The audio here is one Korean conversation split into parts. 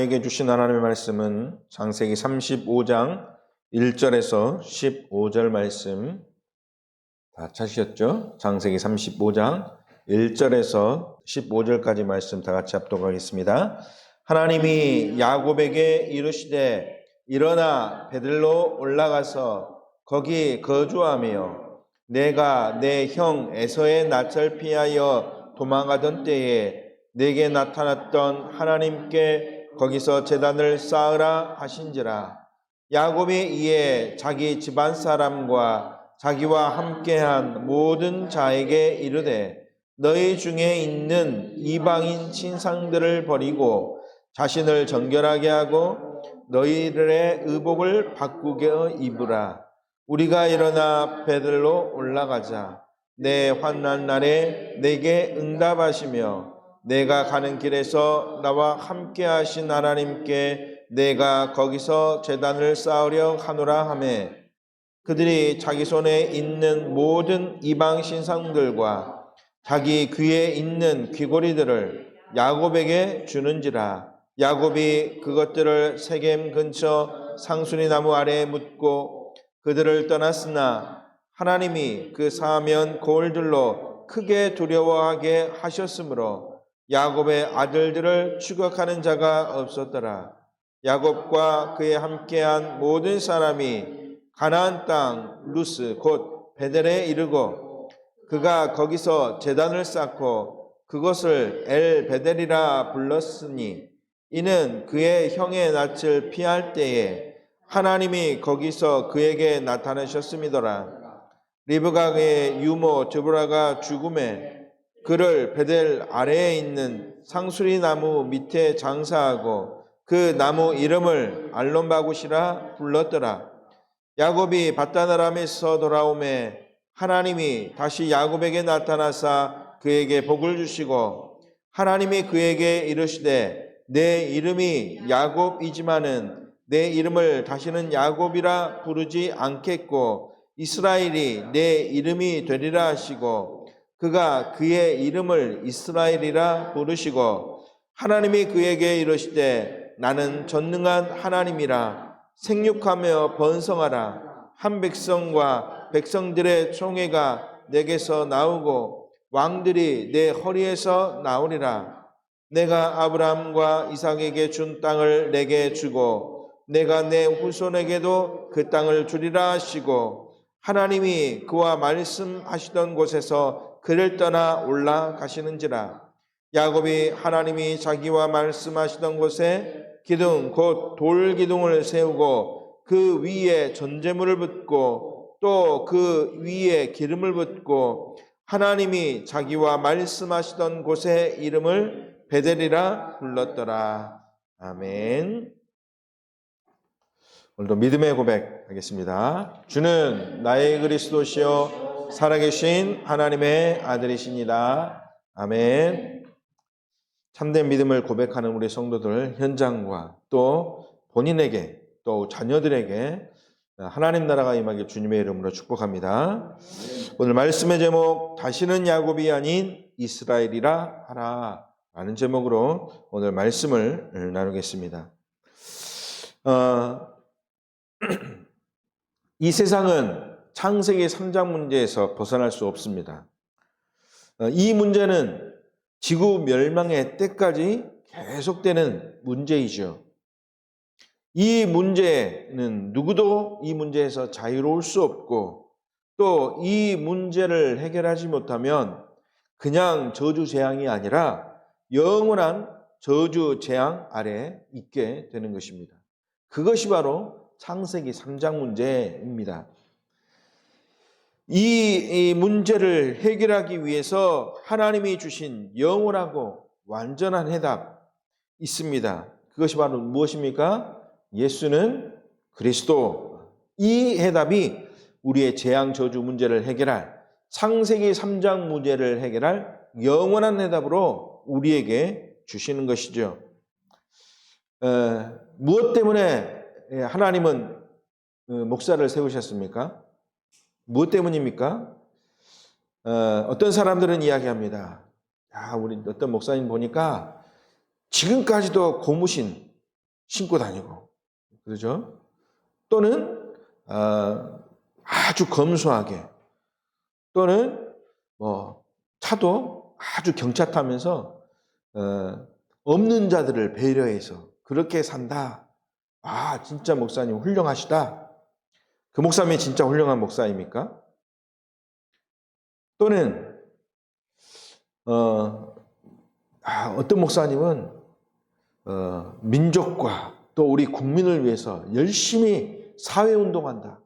우리에게 주신 하나님의 말씀은 창세기 35장 1절에서 15절 말씀 다 찾으셨죠? 창세기 35장 1절에서 15절까지 말씀 다 같이 합독하겠습니다. 하나님이 야곱에게 이르시되 일어나 베들로 올라가서 거기 거주하며 내가 내 형 에서의 낯을 피하여 도망가던 때에 내게 나타났던 하나님께 거기서 제단을 쌓으라 하신지라. 야곱이 이에 자기 집안 사람과 자기와 함께한 모든 자에게 이르되 너희 중에 있는 이방인 신상들을 버리고 자신을 정결하게 하고 너희들의 의복을 바꾸게 입으라. 우리가 일어나 베들로 올라가자. 내 환난 날에 내게 응답하시며 내가 가는 길에서 나와 함께 하신 하나님께 내가 거기서 제단을 쌓으려 하노라 하매 그들이 자기 손에 있는 모든 이방 신상들과 자기 귀에 있는 귀고리들을 야곱에게 주는지라. 야곱이 그것들을 세겜 근처 상수리 나무 아래에 묻고 그들을 떠났으나 하나님이 그 사면 거울들로 크게 두려워하게 하셨으므로 야곱의 아들들을 추격하는 자가 없었더라. 야곱과 그에 함께한 모든 사람이 가나안 땅 루스 곧 베델에 이르고 그가 거기서 제단을 쌓고 그것을 엘 베델이라 불렀으니 이는 그의 형의 낯을 피할 때에 하나님이 거기서 그에게 나타나셨음이더라. 리브가의 유모 드보라가 죽음에 그를 베델 아래에 있는 상수리 나무 밑에 장사하고 그 나무 이름을 알론바굿이라 불렀더라. 야곱이 밧단아람에서 돌아오매 하나님이 다시 야곱에게 나타나사 그에게 복을 주시고 하나님이 그에게 이르시되 내 이름이 야곱이지만은 내 이름을 다시는 야곱이라 부르지 않겠고 이스라엘이 내 이름이 되리라 하시고 그가 그의 이름을 이스라엘이라 부르시고 하나님이 그에게 이르시되 나는 전능한 하나님이라 생육하며 번성하라. 한 백성과 백성들의 총회가 내게서 나오고 왕들이 내 허리에서 나오리라. 내가 아브라함과 이삭에게 준 땅을 내게 주고 내가 내 후손에게도 그 땅을 주리라 하시고 하나님이 그와 말씀하시던 곳에서 그를 떠나 올라가시는지라. 야곱이 하나님이 자기와 말씀하시던 곳에 기둥 곧 돌기둥을 세우고 그 위에 전제물을 붓고 또 그 위에 기름을 붓고 하나님이 자기와 말씀하시던 곳의 이름을 베델이라 불렀더라. 아멘. 오늘도 믿음의 고백하겠습니다. 주는 나의 그리스도시요 살아계신 하나님의 아들이시니라. 아멘. 참된 믿음을 고백하는 우리 성도들 현장과 또 본인에게 또 자녀들에게 하나님 나라가 임하길 주님의 이름으로 축복합니다. 오늘 말씀의 제목 다시는 야곱이 아닌 이스라엘이라 하라 라는 제목으로 오늘 말씀을 나누겠습니다. 이 세상은 창세기 3장 문제에서 벗어날 수 없습니다. 이 문제는 지구 멸망의 때까지 계속되는 문제이죠. 이 문제는 누구도 이 문제에서 자유로울 수 없고 또 이 문제를 해결하지 못하면 그냥 저주 재앙이 아니라 영원한 저주 재앙 아래에 있게 되는 것입니다. 그것이 바로 창세기 3장 문제입니다. 이 문제를 해결하기 위해서 하나님이 주신 영원하고 완전한 해답 있습니다. 그것이 바로 무엇입니까? 예수는 그리스도. 이 해답이 우리의 재앙 저주 문제를 해결할 창세기 3장 문제를 해결할 영원한 해답으로 우리에게 주시는 것이죠. 무엇 때문에 하나님은 목사를 세우셨습니까? 무엇 때문입니까? 어떤 사람들은 이야기합니다. 우리 어떤 목사님 보니까 지금까지도 고무신 신고 다니고, 그러죠? 또는 아주 검소하게, 또는 차도 아주 경차 타면서 없는 자들을 배려해서 그렇게 산다. 아, 진짜 목사님 훌륭하시다. 그 목사님이 진짜 훌륭한 목사입니까? 또는 어떤 목사님은 민족과 또 우리 국민을 위해서 열심히 사회운동한다.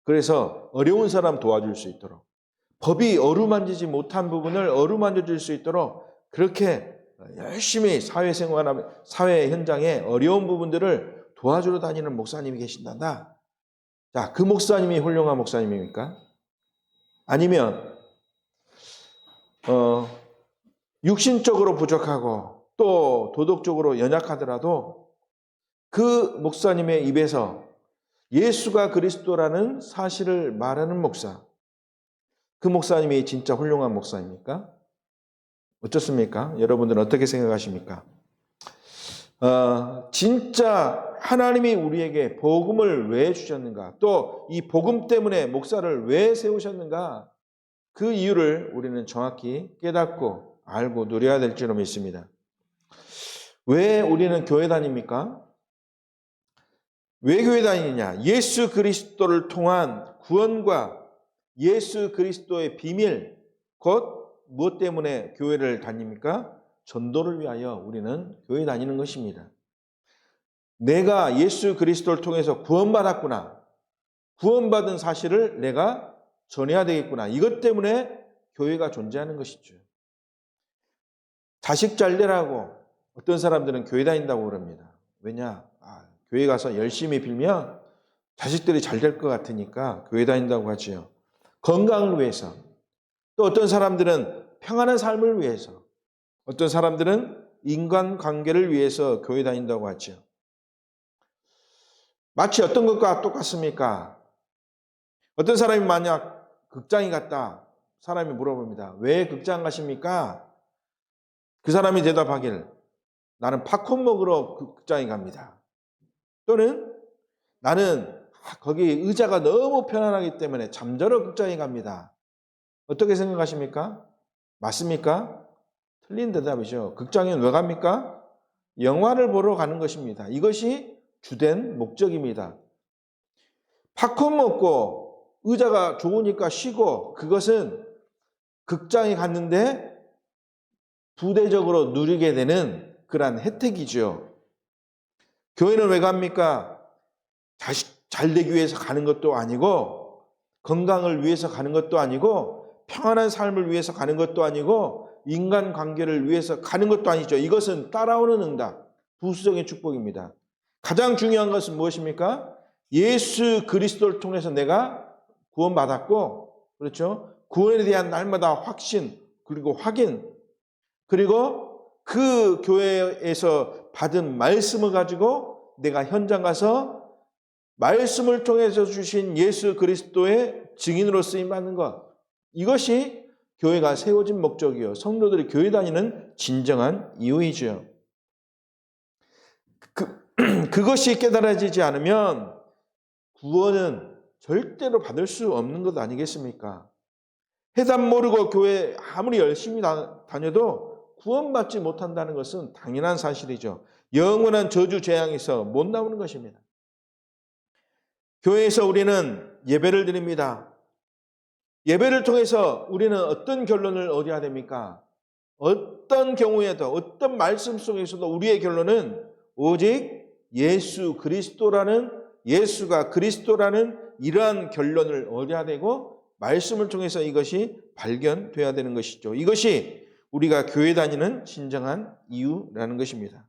그래서 어려운 사람 도와줄 수 있도록, 법이 어루만지지 못한 부분을 어루만져 줄 수 있도록 그렇게 열심히 사회생활, 사회 현장에 어려운 부분들을 도와주러 다니는 목사님이 계신단다. 자, 그 목사님이 훌륭한 목사님입니까? 아니면 육신적으로 부족하고 또 도덕적으로 연약하더라도 그 목사님의 입에서 예수가 그리스도라는 사실을 말하는 목사, 그 목사님이 진짜 훌륭한 목사입니까? 어떻습니까? 여러분들은 어떻게 생각하십니까? 진짜 하나님이 우리에게 복음을 왜 주셨는가? 또 이 복음 때문에 목사를 왜 세우셨는가? 그 이유를 우리는 정확히 깨닫고 알고 누려야 될 줄로 믿습니다. 왜 우리는 교회 다닙니까? 왜 교회 다니느냐? 예수 그리스도를 통한 구원과 예수 그리스도의 비밀, 곧 무엇 때문에 교회를 다닙니까? 전도를 위하여 우리는 교회 다니는 것입니다. 내가 예수 그리스도를 통해서 구원받았구나. 구원받은 사실을 내가 전해야 되겠구나. 이것 때문에 교회가 존재하는 것이죠. 자식 잘 되라고 어떤 사람들은 교회 다닌다고 그럽니다. 왜냐? 교회 가서 열심히 빌면 자식들이 잘 될 것 같으니까 교회 다닌다고 하지요. 건강을 위해서, 또 어떤 사람들은 평안한 삶을 위해서, 어떤 사람들은 인간관계를 위해서 교회 다닌다고 하죠. 마치 어떤 것과 똑같습니까? 어떤 사람이 만약 극장에 갔다 사람이 물어봅니다. 왜 극장 가십니까? 그 사람이 대답하길, 나는 팝콘 먹으러 극장에 갑니다. 또는 나는 거기 의자가 너무 편안하기 때문에 잠자러 극장에 갑니다. 어떻게 생각하십니까? 맞습니까? 틀린 대답이죠. 극장에 왜 갑니까? 영화를 보러 가는 것입니다. 이것이 주된 목적입니다. 팝콘 먹고 의자가 좋으니까 쉬고, 그것은 극장에 갔는데 부대적으로 누리게 되는 그러한 혜택이죠. 교회는 왜 갑니까? 자식 잘 되기 위해서 가는 것도 아니고, 건강을 위해서 가는 것도 아니고, 평안한 삶을 위해서 가는 것도 아니고, 인간관계를 위해서 가는 것도 아니죠. 이것은 따라오는 응답, 부수적인 축복입니다. 가장 중요한 것은 무엇입니까? 예수 그리스도를 통해서 내가 구원받았고, 그렇죠? 구원에 대한 날마다 확신, 그리고 확인, 그리고 그 교회에서 받은 말씀을 가지고 내가 현장 가서 말씀을 통해서 주신 예수 그리스도의 증인으로 쓰임받는 것, 이것이 교회가 세워진 목적이요, 성도들이 교회 다니는 진정한 이유이죠. 그것이 깨달아지지 않으면 구원은 절대로 받을 수 없는 것 아니겠습니까? 해답 모르고 교회 아무리 열심히 다녀도 구원받지 못한다는 것은 당연한 사실이죠. 영원한 저주 재앙에서 못 나오는 것입니다. 교회에서 우리는 예배를 드립니다. 예배를 통해서 우리는 어떤 결론을 얻어야 됩니까? 어떤 경우에도, 어떤 말씀 속에서도 우리의 결론은 오직 예수 그리스도라는, 예수가 그리스도라는 이러한 결론을 얻어야 되고, 말씀을 통해서 이것이 발견돼야 되는 것이죠. 이것이 우리가 교회 다니는 진정한 이유라는 것입니다.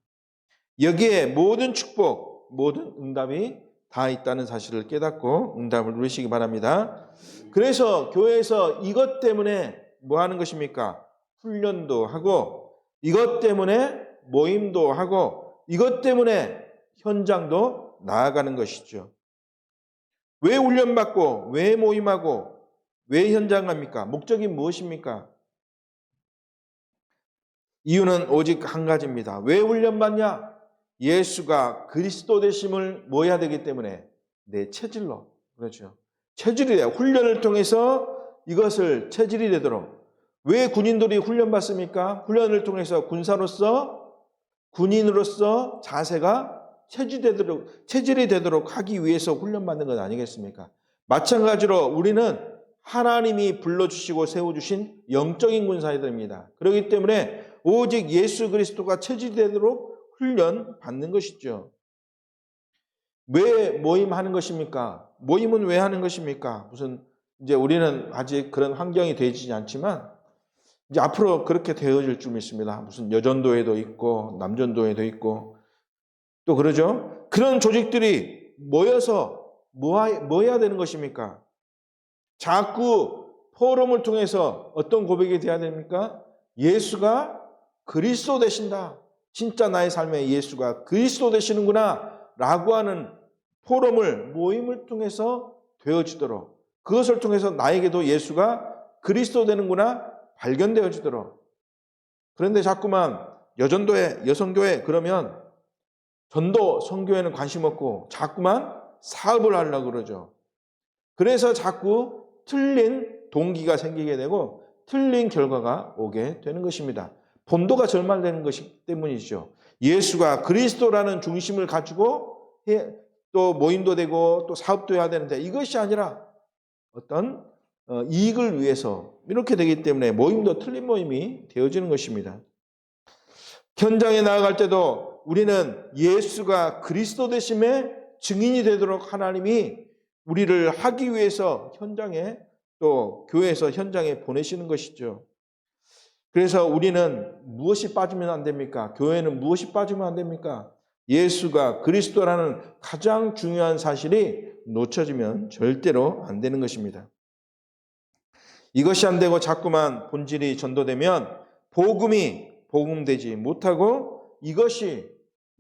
여기에 모든 축복, 모든 응답이 다 있다는 사실을 깨닫고 응답을 누리시기 바랍니다. 그래서 교회에서 이것 때문에 뭐 하는 것입니까? 훈련도 하고, 이것 때문에 모임도 하고, 이것 때문에 현장도 나아가는 것이죠. 왜 훈련받고, 왜 모임하고, 왜 현장 갑니까? 목적이 무엇입니까? 이유는 오직 한 가지입니다. 왜 훈련받냐? 예수가 그리스도 되심을 뭐 해야 되기 때문에 내 체질로, 그렇죠. 체질이 돼요. 훈련을 통해서 이것을 체질이 되도록. 왜 군인들이 훈련 받습니까? 훈련을 통해서 군인으로서 자세가 체질이 되도록 하기 위해서 훈련받는 것 아니겠습니까? 마찬가지로 우리는 하나님이 불러주시고 세워주신 영적인 군사들입니다. 그렇기 때문에 오직 예수 그리스도가 체질이 되도록 훈련 받는 것이죠. 왜 모임하는 것입니까? 모임은 왜 하는 것입니까? 이제 우리는 아직 그런 환경이 되지 않지만 이제 앞으로 그렇게 되어질 줄 믿습니다. 무슨 여전도회도 있고 남전도회도 있고 또 그러죠. 그런 조직들이 모여서 뭐 해야 되는 것입니까? 자꾸 포럼을 통해서 어떤 고백이 돼야 됩니까? 예수가 그리스도 되신다. 진짜 나의 삶에 예수가 그리스도 되시는구나 라고 하는 모임을 통해서 되어지도록, 그것을 통해서 나에게도 예수가 그리스도 되는구나 발견되어지도록. 그런데 자꾸만 여전도회, 여성교회 그러면 전도, 성교회는 관심 없고 자꾸만 사업을 하려고 그러죠. 그래서 자꾸 틀린 동기가 생기게 되고 틀린 결과가 오게 되는 것입니다. 본도가 절망되는 것이기 때문이죠. 예수가 그리스도라는 중심을 가지고 또 모임도 되고 또 사업도 해야 되는데 이것이 아니라 어떤 이익을 위해서 이렇게 되기 때문에 모임도 틀린 모임이 되어지는 것입니다. 현장에 나아갈 때도 우리는 예수가 그리스도 되심의 증인이 되도록 하나님이 우리를 하기 위해서 현장에 또 교회에서 현장에 보내시는 것이죠. 그래서 우리는 무엇이 빠지면 안 됩니까? 교회는 무엇이 빠지면 안 됩니까? 예수가 그리스도라는 가장 중요한 사실이 놓쳐지면 절대로 안 되는 것입니다. 이것이 안 되고 자꾸만 본질이 전도되면 복음이 복음되지 못하고 이것이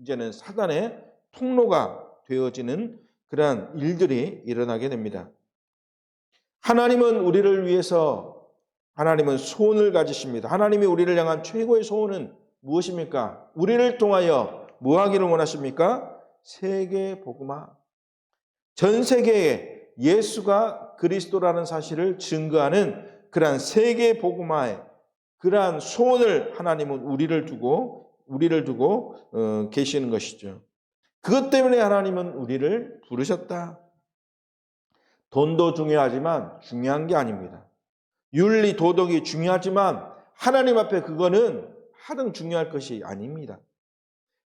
이제는 사단의 통로가 되어지는 그러한 일들이 일어나게 됩니다. 하나님은 우리를 위해서 하나님은 소원을 가지십니다. 하나님이 우리를 향한 최고의 소원은 무엇입니까? 우리를 통하여 뭐 하기를 원하십니까? 세계 복음화. 전 세계에 예수가 그리스도라는 사실을 증거하는 그러한 세계 복음화의 그러한 소원을 하나님은 우리를 두고 계시는 것이죠. 그것 때문에 하나님은 우리를 부르셨다. 돈도 중요하지만 중요한 게 아닙니다. 윤리, 도덕이 중요하지만 하나님 앞에 그거는 하등 중요할 것이 아닙니다.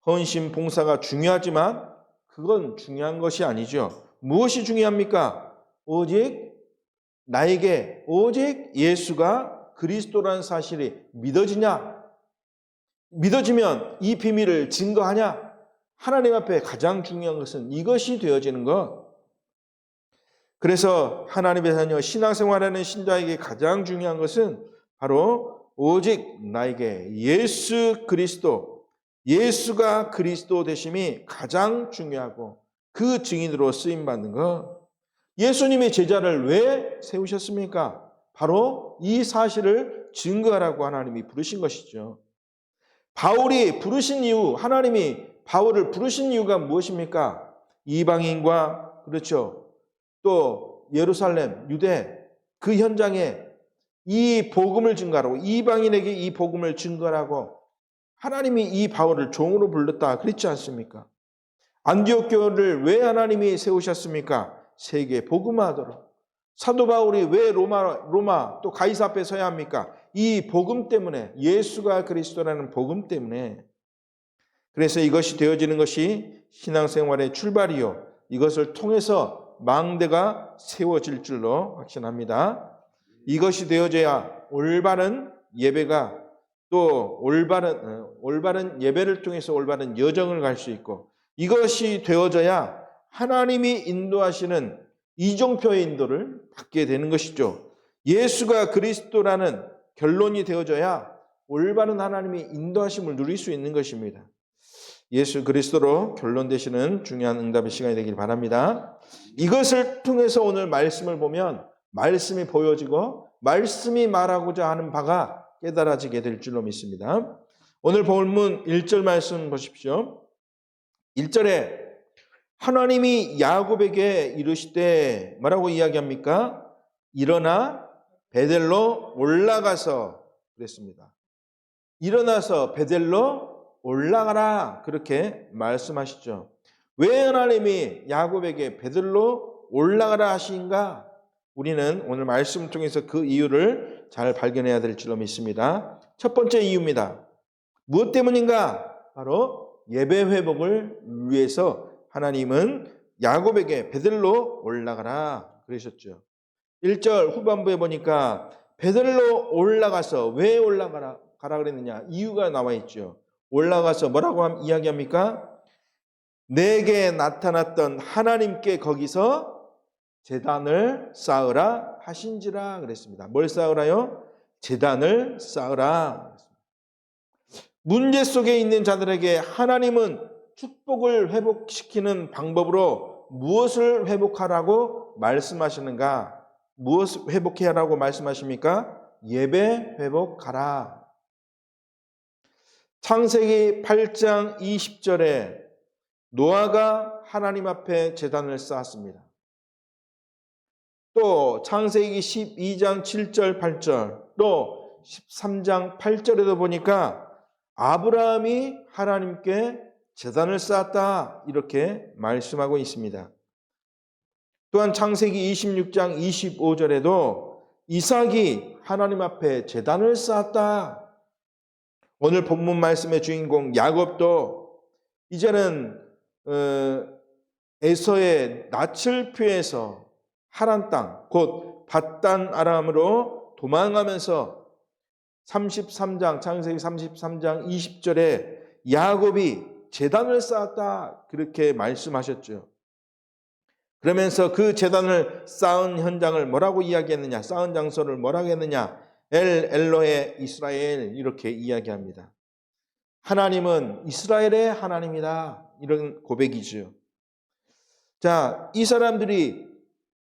헌신, 봉사가 중요하지만 그건 중요한 것이 아니죠. 무엇이 중요합니까? 나에게 오직 예수가 그리스도라는 사실이 믿어지냐? 믿어지면 이 비밀을 증거하냐? 하나님 앞에 가장 중요한 것은 이것이 되어지는 것. 그래서 하나님의 자녀 신앙생활하는 신자에게 가장 중요한 것은 바로 오직 나에게 예수 그리스도, 예수가 그리스도 되심이 가장 중요하고 그 증인으로 쓰임받는 것. 예수님이 제자를 왜 세우셨습니까? 바로 이 사실을 증거하라고 하나님이 부르신 것이죠. 바울이 부르신 이유, 하나님이 바울을 부르신 이유가 무엇입니까? 이방인과 그렇죠. 또 예루살렘, 유대 그 현장에 이 복음을 증거하라고, 이방인에게 이 복음을 증거하라고 하나님이 이 바울을 종으로 불렀다 그랬지 않습니까? 안디옥 교회를 왜 하나님이 세우셨습니까? 세계 복음화하도록. 사도 바울이 왜 로마 또 가이사 앞에 서야 합니까? 이 복음 때문에, 예수가 그리스도라는 복음 때문에. 그래서 이것이 되어지는 것이 신앙생활의 출발이요, 이것을 통해서 망대가 세워질 줄로 확신합니다. 이것이 되어져야 올바른 예배가 또 올바른 예배를 통해서 올바른 여정을 갈 수 있고, 이것이 되어져야 하나님이 인도하시는 이종표의 인도를 받게 되는 것이죠. 예수가 그리스도라는 결론이 되어져야 올바른 하나님의 인도하심을 누릴 수 있는 것입니다. 예수 그리스도로 결론되시는 중요한 응답의 시간이 되길 바랍니다. 이것을 통해서 오늘 말씀을 보면 말씀이 보여지고 말씀이 말하고자 하는 바가 깨달아지게 될 줄로 믿습니다. 오늘 본문 1절 말씀 보십시오. 1절에 하나님이 야곱에게 이르시되 뭐라고 이야기합니까? 일어나 베델로 올라가서 그랬습니다. 일어나서 베델로 올라가라 그렇게 말씀하시죠. 왜 하나님이 야곱에게 베델로 올라가라 하신가? 우리는 오늘 말씀 통해서 그 이유를 잘 발견해야 될 줄로 믿습니다. 첫 번째 이유입니다. 무엇 때문인가? 바로 예배 회복을 위해서 하나님은 야곱에게 베델로 올라가라 그러셨죠. 1절 후반부에 보니까 베델로 올라가서 왜 올라가라 그랬느냐? 이유가 나와 있죠. 올라가서 뭐라고 이야기합니까? 내게 나타났던 하나님께 거기서 제단을 쌓으라 하신지라 그랬습니다. 뭘 쌓으라요? 제단을 쌓으라. 문제 속에 있는 자들에게 하나님은 축복을 회복시키는 방법으로 무엇을 회복하라고 말씀하시는가? 무엇을 회복해야라고 말씀하십니까? 예배 회복하라. 창세기 8장 20절에 노아가 하나님 앞에 제단을 쌓았습니다. 또 창세기 12장 7절 8절 또 13장 8절에도 보니까 아브라함이 하나님께 제단을 쌓았다 이렇게 말씀하고 있습니다. 또한 창세기 26장 25절에도 이삭이 하나님 앞에 제단을 쌓았다. 오늘 본문 말씀의 주인공 야곱도 이제는 에서의 낯을 피해서 하란 땅, 곧 밧단 아람으로 도망가면서 33장, 창세기 33장 20절에 야곱이 제단을 쌓았다 그렇게 말씀하셨죠. 그러면서 그 제단을 쌓은 현장을 뭐라고 이야기했느냐? 쌓은 장소를 뭐라고 했느냐? 엘로에 이스라엘 이렇게 이야기합니다. 하나님은 이스라엘의 하나님이다. 이런 고백이죠. 자, 이 사람들이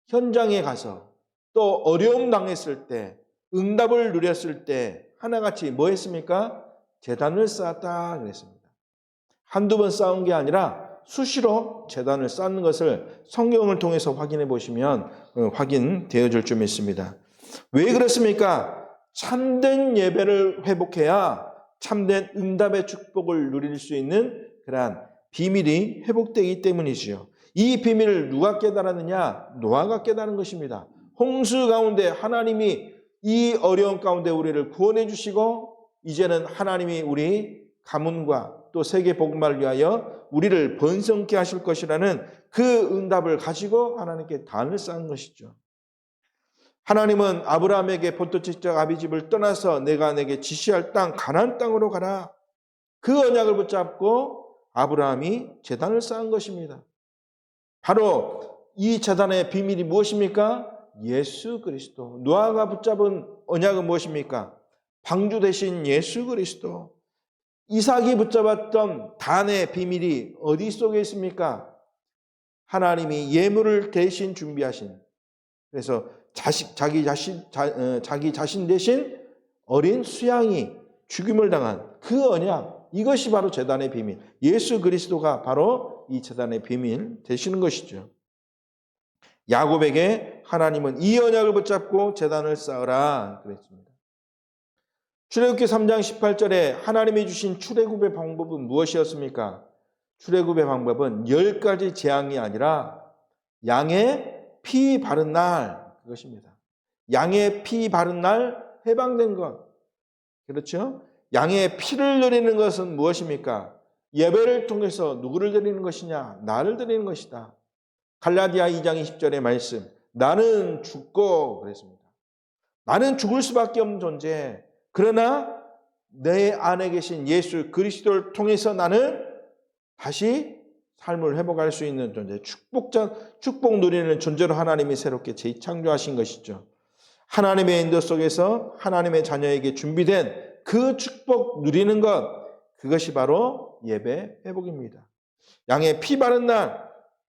현장에 가서 또 어려움 당했을 때, 응답을 누렸을 때 하나같이 뭐 했습니까? 제단을 쌓았다 그랬습니다. 한두 번 쌓은 게 아니라 수시로 제단을 쌓는 것을 성경을 통해서 확인해 보시면 확인되어질 줄 믿습니다. 왜 그렇습니까? 참된 예배를 회복해야 참된 응답의 축복을 누릴 수 있는 그러한 비밀이 회복되기 때문이지요. 이 비밀을 누가 깨달았느냐? 노아가 깨달은 것입니다. 홍수 가운데 하나님이 이 어려운 가운데 우리를 구원해 주시고 이제는 하나님이 우리 가문과 또 세계 복음을 위하여 우리를 번성케 하실 것이라는 그 응답을 가지고 하나님께 단을 쌓은 것이죠. 하나님은 아브라함에게 본토지적 아비집을 떠나서 내가 내게 지시할 땅 가나안 땅으로 가라. 그 언약을 붙잡고 아브라함이 제단을 쌓은 것입니다. 바로 이 제단의 비밀이 무엇입니까? 예수 그리스도. 노아가 붙잡은 언약은 무엇입니까? 방주 대신 예수 그리스도. 이삭이 붙잡았던 단의 비밀이 어디 속에 있습니까? 하나님이 예물을 대신 준비하신, 그래서 자기 자신 대신 어린 수양이 죽임을 당한 그 언약, 이것이 바로 제단의 비밀. 예수 그리스도가 바로 이 제단의 비밀 되시는 것이죠. 야곱에게 하나님은 이 언약을 붙잡고 제단을 쌓으라 그랬습니다. 출애굽기 3장 18절에 하나님이 주신 출애굽의 방법은 무엇이었습니까? 출애굽의 방법은 10가지 재앙이 아니라 양의 피 바른 날, 그것입니다. 양의 피 바른 날 해방된 것. 그렇죠? 양의 피를 드리는 것은 무엇입니까? 예배를 통해서 누구를 드리는 것이냐? 나를 드리는 것이다. 갈라디아 2장 20절의 말씀. 나는 죽고 그랬습니다. 나는 죽을 수밖에 없는 존재. 그러나 내 안에 계신 예수 그리스도를 통해서 나는 다시 삶을 회복할 수 있는 존재, 축복 누리는 존재로 하나님이 새롭게 재창조하신 것이죠. 하나님의 인도 속에서 하나님의 자녀에게 준비된 그 축복 누리는 것, 그것이 바로 예배 회복입니다. 양의 피 바른 날,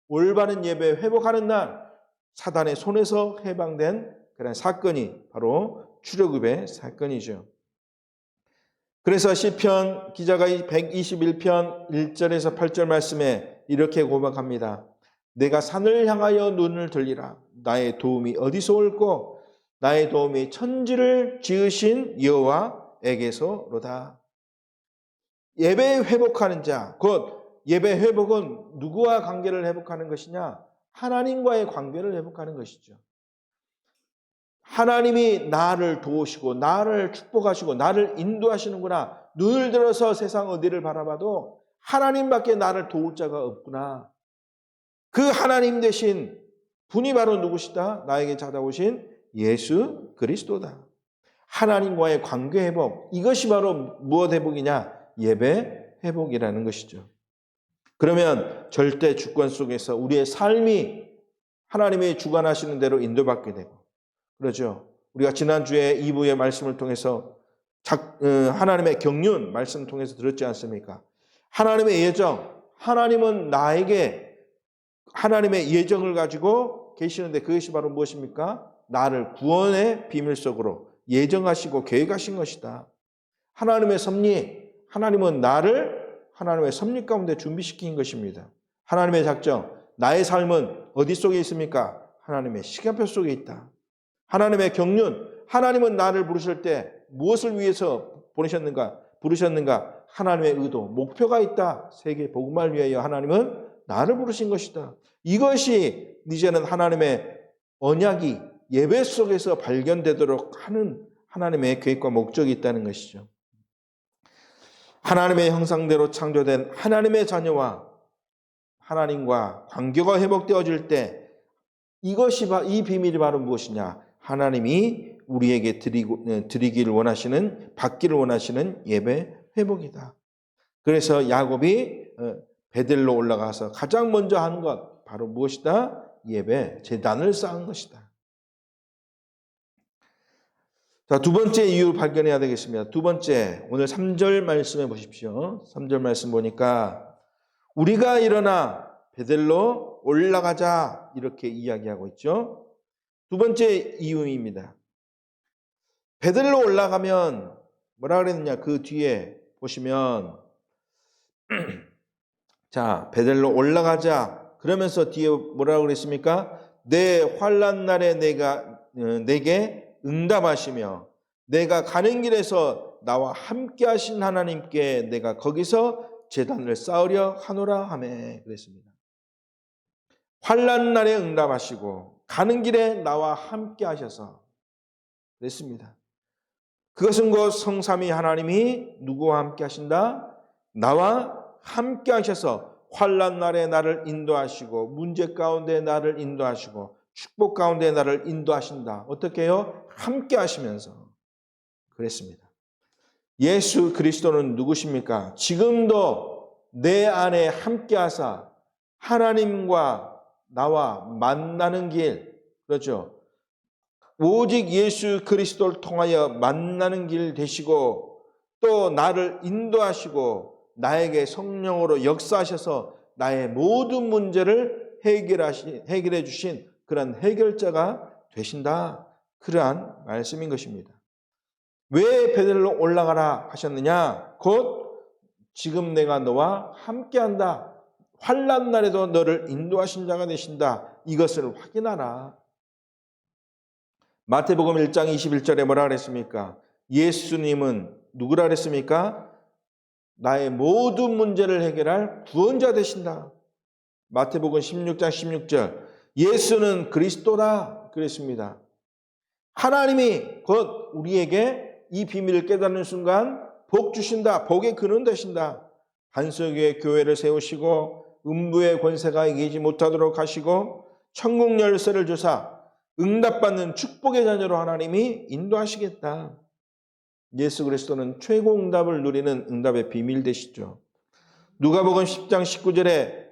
올바른 예배 회복하는 날, 사단의 손에서 해방된 그런 사건이 바로 출애굽의 사건이죠. 그래서 시편 기자가 121편 1절에서 8절 말씀에 이렇게 고백합니다. 내가 산을 향하여 눈을 들리라. 나의 도움이 어디서 올꼬? 나의 도움이 천지를 지으신 여호와에게서로다. 예배 회복하는 자, 곧 예배 회복은 누구와 관계를 회복하는 것이냐? 하나님과의 관계를 회복하는 것이죠. 하나님이 나를 도우시고 나를 축복하시고 나를 인도하시는구나. 눈을 들어서 세상 어디를 바라봐도 하나님밖에 나를 도울 자가 없구나. 그 하나님 되신 분이 바로 누구시다? 나에게 찾아오신 예수 그리스도다. 하나님과의 관계 회복, 이것이 바로 무엇 회복이냐? 예배 회복이라는 것이죠. 그러면 절대 주권 속에서 우리의 삶이 하나님의 주관하시는 대로 인도받게 되고, 그러죠. 우리가 지난주에 2부의 말씀을 통해서 하나님의 경륜 말씀을 통해서 들었지 않습니까? 하나님의 예정, 하나님은 나에게 하나님의 예정을 가지고 계시는데 그것이 바로 무엇입니까? 나를 구원의 비밀 속으로 예정하시고 계획하신 것이다. 하나님의 섭리, 하나님은 나를 하나님의 섭리 가운데 준비시킨 것입니다. 하나님의 작정, 나의 삶은 어디 속에 있습니까? 하나님의 시간표 속에 있다. 하나님의 경륜, 하나님은 나를 부르실 때 무엇을 위해서 부르셨는가? 하나님의 의도, 목표가 있다. 세계 복음을 위하여 하나님은 나를 부르신 것이다. 이것이 이제는 하나님의 언약이 예배 속에서 발견되도록 하는 하나님의 계획과 목적이 있다는 것이죠. 하나님의 형상대로 창조된 하나님의 자녀와 하나님과 관계가 회복되어질 때 이 비밀이 바로 무엇이냐? 하나님이 우리에게 드리기를 원하시는, 받기를 원하시는 예배 회복이다. 그래서 야곱이 베델로 올라가서 가장 먼저 한 것 바로 무엇이다? 예배, 제단을 쌓은 것이다. 자, 두 번째 이유 발견해야 되겠습니다. 두 번째, 오늘 3절 말씀해 보십시오. 3절 말씀 보니까 우리가 일어나 베델로 올라가자 이렇게 이야기하고 있죠. 두 번째 이유입니다. 베델로 올라가면 뭐라 그랬느냐? 그 뒤에 보시면 자, 베델로 올라가자 그러면서 뒤에 뭐라고 그랬습니까? 내 환난 날에 내게 응답하시며 내가 가는 길에서 나와 함께 하신 하나님께 내가 거기서 제단을 쌓으려 하노라 하매 그랬습니다. 환난 날에 응답하시고 가는 길에 나와 함께 하셔서 그랬습니다. 그것은 곧 성삼위 하나님이 누구와 함께 하신다? 나와 함께 하셔서 환난 날에 나를 인도하시고 문제 가운데 나를 인도하시고 축복 가운데 나를 인도하신다. 어떻게 해요? 함께 하시면서 그랬습니다. 예수 그리스도는 누구십니까? 지금도 내 안에 함께 하사 하나님과 나와 만나는 길, 그렇죠? 오직 예수 그리스도를 통하여 만나는 길 되시고 또 나를 인도하시고 나에게 성령으로 역사하셔서 나의 모든 문제를 해결해 주신 그런 해결자가 되신다. 그러한 말씀인 것입니다. 왜 베델로 올라가라 하셨느냐? 곧 지금 내가 너와 함께한다. 환난 날에도 너를 인도하신 자가 되신다. 이것을 확인하라. 마태복음 1장 21절에 뭐라 그랬습니까? 예수님은 누구라 그랬습니까? 나의 모든 문제를 해결할 구원자 되신다. 마태복음 16장 16절 예수는 그리스도다 그랬습니다. 하나님이 곧 우리에게 이 비밀을 깨닫는 순간 복 주신다. 복의 근원 되신다. 반석의 교회를 세우시고 음부의 권세가 이기지 못하도록 하시고 천국 열쇠를 주사 응답받는 축복의 자녀로 하나님이 인도하시겠다. 예수 그리스도는 최고 응답을 누리는 응답의 비밀 되시죠. 누가복음 10장 19절에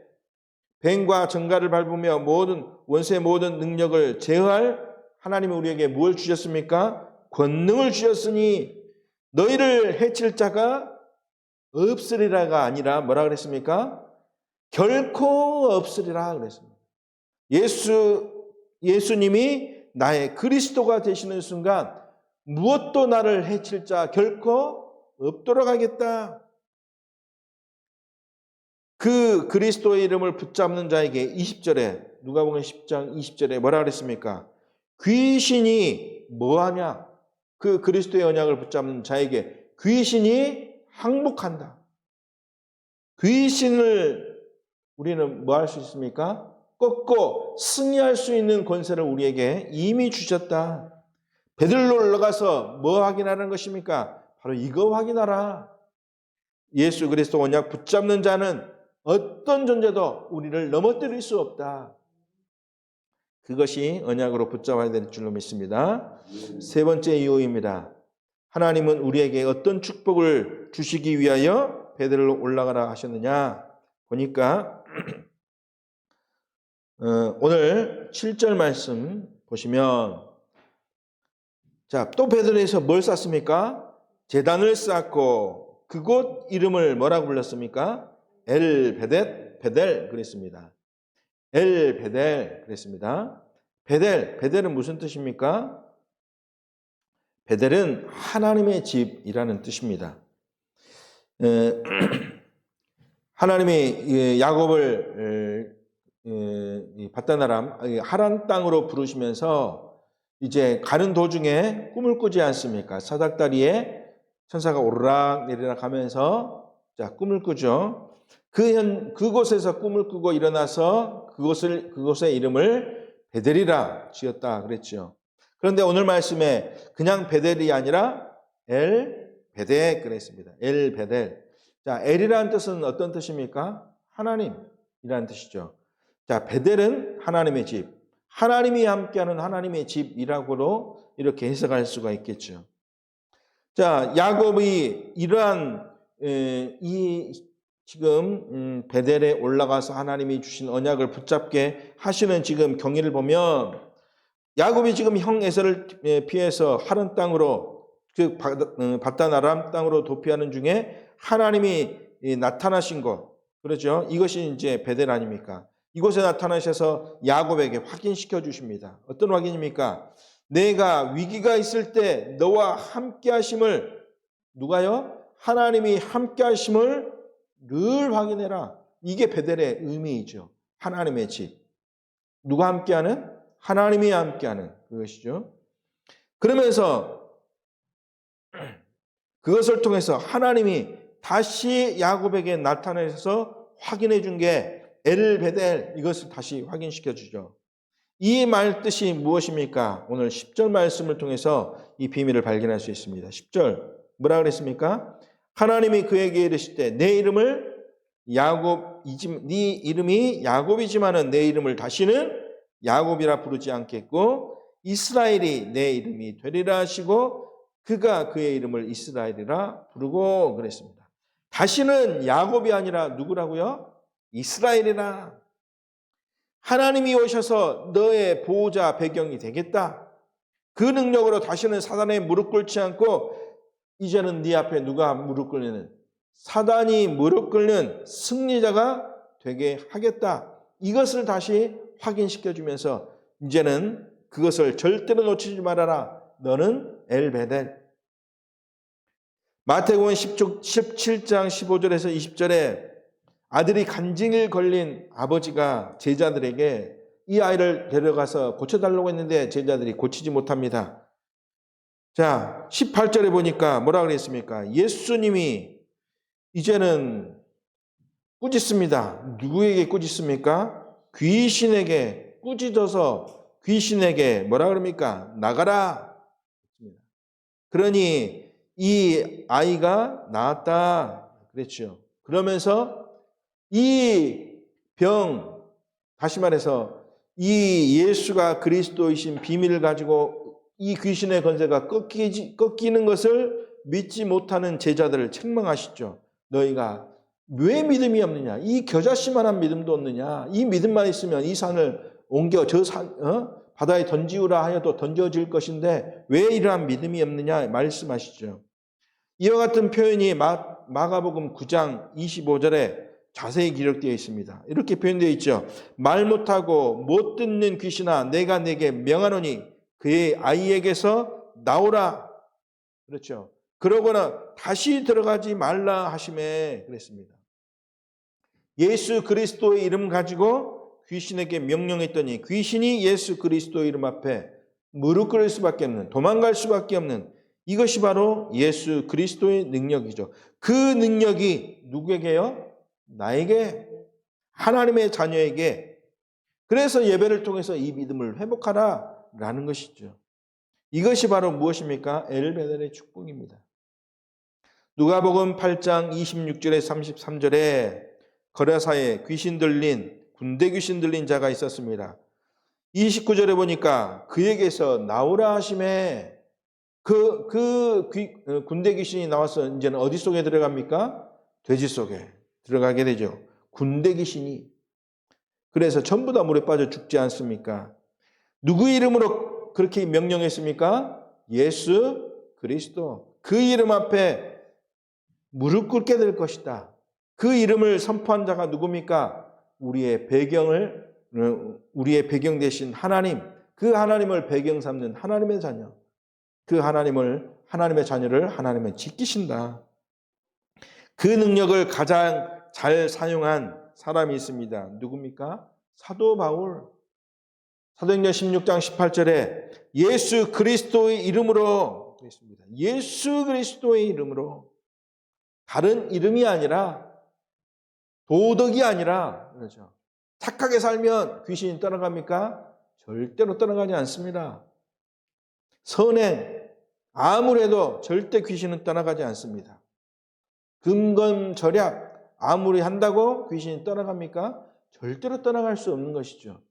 뱀과 정갈을 밟으며 모든 원수의 모든 능력을 제어할 하나님이 우리에게 무엇을 주셨습니까? 권능을 주셨으니 너희를 해칠 자가 없으리라가 아니라 뭐라 그랬습니까? 결코 없으리라 그랬습니다. 예수님이 나의 그리스도가 되시는 순간 무엇도 나를 해칠 자 결코 없도록 하겠다. 그 그리스도의 이름을 붙잡는 자에게 20절에 누가복음 10장 20절에 뭐라 그랬습니까? 귀신이 뭐하냐? 그 그리스도의 언약을 붙잡는 자에게 귀신이 항복한다. 귀신을 우리는 뭐 할 수 있습니까? 꺾고 승리할 수 있는 권세를 우리에게 이미 주셨다. 베들로 올라가서 뭐 확인하는 것입니까? 바로 이거 확인하라. 예수 그리스도 언약 붙잡는 자는 어떤 존재도 우리를 넘어뜨릴 수 없다. 그것이 언약으로 붙잡아야 될 줄로 믿습니다. 세 번째 이유입니다. 하나님은 우리에게 어떤 축복을 주시기 위하여 베들로 올라가라 하셨느냐? 보니까 오늘 7절 말씀 보시면 자, 또 베들로에서 뭘 쌓습니까? 제단을 쌓고 그곳 이름을 뭐라고 불렀습니까? 베델 그랬습니다. 베델 그랬습니다. 베델은 무슨 뜻입니까? 베델은 하나님의 집이라는 뜻입니다. 하나님이 야곱을 바다나람 하란 땅으로 부르시면서 이제 가는 도중에 꿈을 꾸지 않습니까? 사닥다리에 천사가 오르락 내리락 하면서 자, 꿈을 꾸죠. 그곳에서 꿈을 꾸고 일어나서 그곳의 이름을 베델이라 지었다 그랬죠. 그런데 오늘 말씀에 그냥 베델이 아니라 베델 그랬습니다. 베델. 자, 엘이라는 뜻은 어떤 뜻입니까? 하나님이라는 뜻이죠. 자, 베델은 하나님의 집. 하나님이 함께하는 하나님의 집이라고도 이렇게 해석할 수가 있겠죠. 자, 야곱이 이러한 지금 베델에 올라가서 하나님이 주신 언약을 붙잡게 하시는 지금 경위를 보면 야곱이 지금 형 에서를 피해서 하란 땅으로 그 바다나람 땅으로 도피하는 중에 하나님이 나타나신 것 그렇죠? 이것이 이제 베델 아닙니까? 이곳에 나타나셔서 야곱에게 확인시켜 주십니다. 어떤 확인입니까? 내가 위기가 있을 때 너와 함께 하심을 누가요? 하나님이 함께 하심을 늘 확인해라. 이게 베델의 의미이죠. 하나님의 집. 누가 함께하는? 하나님이 함께하는 그것이죠. 그러면서 그것을 통해서 하나님이 다시 야곱에게 나타나셔서 확인해 준 게 베델 이것을 다시 확인시켜 주죠. 이 말 뜻이 무엇입니까? 오늘 10절 말씀을 통해서 이 비밀을 발견할 수 있습니다. 10절 뭐라 그랬습니까? 하나님이 그에게 이르실 때 내 이름을 네 이름이 야곱이지만은 내 이름을 다시는 야곱이라 부르지 않겠고 이스라엘이 내 이름이 되리라 하시고 그가 그의 이름을 이스라엘이라 부르고 그랬습니다. 다시는 야곱이 아니라 누구라고요? 이스라엘이라. 하나님이 오셔서 너의 보호자 배경이 되겠다. 그 능력으로 다시는 사단에 무릎 꿇지 않고 이제는 네 앞에 누가 무릎 꿇는 사단이 무릎 꿇는 승리자가 되게 하겠다. 이것을 다시 확인시켜 주면서 이제는 그것을 절대로 놓치지 말아라. 너는 베델. 마태복음 17장 15절에서 20절에 아들이 간증을 걸린 아버지가 제자들에게 이 아이를 데려가서 고쳐달라고 했는데 제자들이 고치지 못합니다. 자, 18절에 보니까 뭐라 그랬습니까? 예수님이 이제는 꾸짖습니다. 누구에게 꾸짖습니까? 귀신에게 꾸짖어서 귀신에게 뭐라 그럽니까? 나가라. 그러니 이 아이가 나았다. 그랬죠. 그러면서 이 병, 다시 말해서 이 예수가 그리스도이신 비밀을 가지고 이 귀신의 권세가 꺾이는 것을 믿지 못하는 제자들을 책망하시죠. 너희가 왜 믿음이 없느냐? 이 겨자씨만한 믿음도 없느냐? 이 믿음만 있으면 이 산을 옮겨 바다에 던지우라 하여도 던져질 것인데 왜 이러한 믿음이 없느냐 말씀하시죠. 이와 같은 표현이 마가복음 9장 25절에 자세히 기록되어 있습니다. 이렇게 표현되어 있죠. 말 못하고 못 듣는 귀신아 내가 내게 명하노니 그의 아이에게서 나오라. 그렇죠. 그러거나 다시 들어가지 말라 하심에 그랬습니다. 예수 그리스도의 이름 가지고 귀신에게 명령했더니 귀신이 예수 그리스도의 이름 앞에 무릎 꿇을 수밖에 없는, 도망갈 수밖에 없는, 이것이 바로 예수 그리스도의 능력이죠. 그 능력이 누구에게요? 나에게, 하나님의 자녀에게. 그래서 예배를 통해서 이 믿음을 회복하라라는 것이죠. 이것이 바로 무엇입니까? 엘베델의 축복입니다. 누가복음 8장 26절에 33절에 거라사에 귀신 들린, 군대 귀신 들린 자가 있었습니다. 29절에 보니까 그에게서 나오라 하심에 군대 귀신이 나와서 이제는 어디 속에 들어갑니까? 돼지 속에 들어가게 되죠. 군대 귀신이. 그래서 전부 다 물에 빠져 죽지 않습니까? 누구 이름으로 그렇게 명령했습니까? 예수 그리스도. 그 이름 앞에 무릎 꿇게 될 것이다. 그 이름을 선포한 자가 누굽니까? 우리의 배경 대신 하나님, 그 하나님을 배경 삼는 하나님의 자녀, 그 하나님의 자녀를 하나님은 지키신다. 그 능력을 가장 잘 사용한 사람이 있습니다. 누굽니까? 사도 바울. 사도행전 16장 18절에 예수 그리스도의 이름으로 그랬습니다. 예수 그리스도의 이름으로. 다른 이름이 아니라, 도덕이 아니라, 그렇죠. 착하게 살면 귀신이 떠나갑니까? 절대로 떠나가지 않습니다. 선행, 아무래도 절대 귀신은 떠나가지 않습니다. 금검절약, 아무리 한다고 귀신이 떠나갑니까? 절대로 떠나갈 수 없는 것이죠.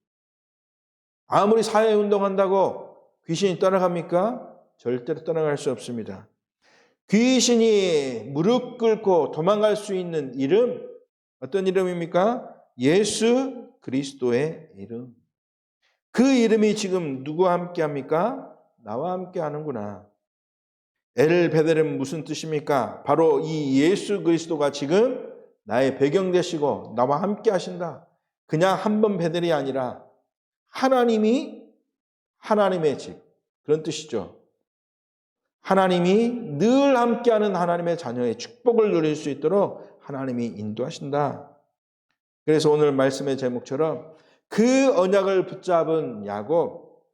아무리 사회운동한다고 귀신이 떠나갑니까? 절대로 떠나갈 수 없습니다. 귀신이 무릎 꿇고 도망갈 수 있는 이름, 어떤 이름입니까? 예수 그리스도의 이름. 그 이름이 지금 누구와 함께 합니까? 나와 함께 하는구나. 엘베델은 무슨 뜻입니까? 바로 이 예수 그리스도가 지금 나의 배경 되시고 나와 함께 하신다. 그냥 한 번 베델이 아니라 하나님이, 하나님의 집, 그런 뜻이죠. 하나님이 늘 함께하는 하나님의 자녀의 축복을 누릴 수 있도록 하나님이 인도하신다. 그래서 오늘 말씀의 제목처럼 그 언약을 붙잡은 야곱,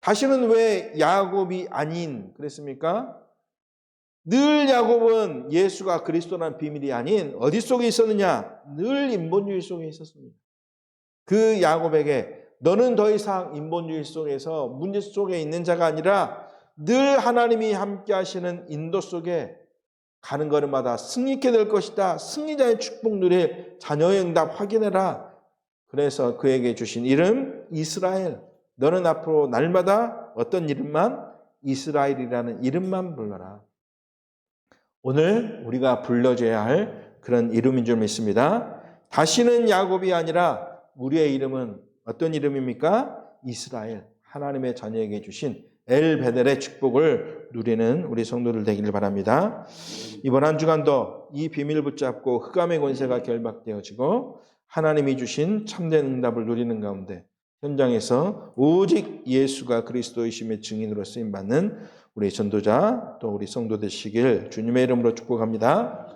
다시는 왜 야곱이 아닌 그랬습니까? 늘 야곱은 예수가 그리스도라는 비밀이 아닌 어디 속에 있었느냐? 늘 인본주의 속에 있었습니다. 그 야곱에게 너는 더 이상 인본주의 속에서 문제 속에 있는 자가 아니라 늘 하나님이 함께 하시는 인도 속에 가는 걸음마다 승리케 될 것이다. 승리자의 축복 누릴 자녀의 응답 확인해라. 그래서 그에게 주신 이름 이스라엘. 너는 앞으로 날마다 어떤 이름만? 이스라엘이라는 이름만 불러라. 오늘 우리가 불러줘야 할 그런 이름인 줄 믿습니다. 다시는 야곱이 아니라 우리의 이름은 어떤 이름입니까? 이스라엘. 하나님의 자녀에게 주신 엘베델의 축복을 누리는 우리 성도들 되기를 바랍니다. 이번 한 주간도 이 비밀 붙잡고 흑암의 권세가 결박되어지고 하나님이 주신 참된 응답을 누리는 가운데 현장에서 오직 예수가 그리스도이심의 증인으로 쓰임받는 우리 전도자 또 우리 성도 되시길 주님의 이름으로 축복합니다.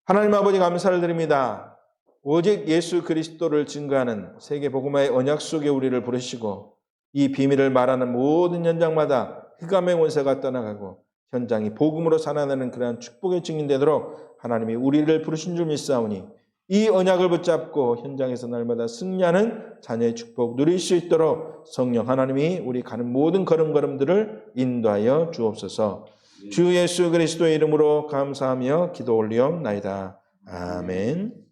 하나님 아버지 감사를 드립니다. 오직 예수 그리스도를 증거하는 세계 복음화의 언약 속에 우리를 부르시고 이 비밀을 말하는 모든 현장마다 흑암의 권세가 떠나가고 현장이 복음으로 살아나는 그러한 축복의 증인되도록 하나님이 우리를 부르신 줄 믿사오니 이 언약을 붙잡고 현장에서 날마다 승리하는 자녀의 축복 누릴 수 있도록 성령 하나님이 우리 가는 모든 걸음걸음들을 인도하여 주옵소서. 주 예수 그리스도의 이름으로 감사하며 기도 올리옵나이다. 아멘.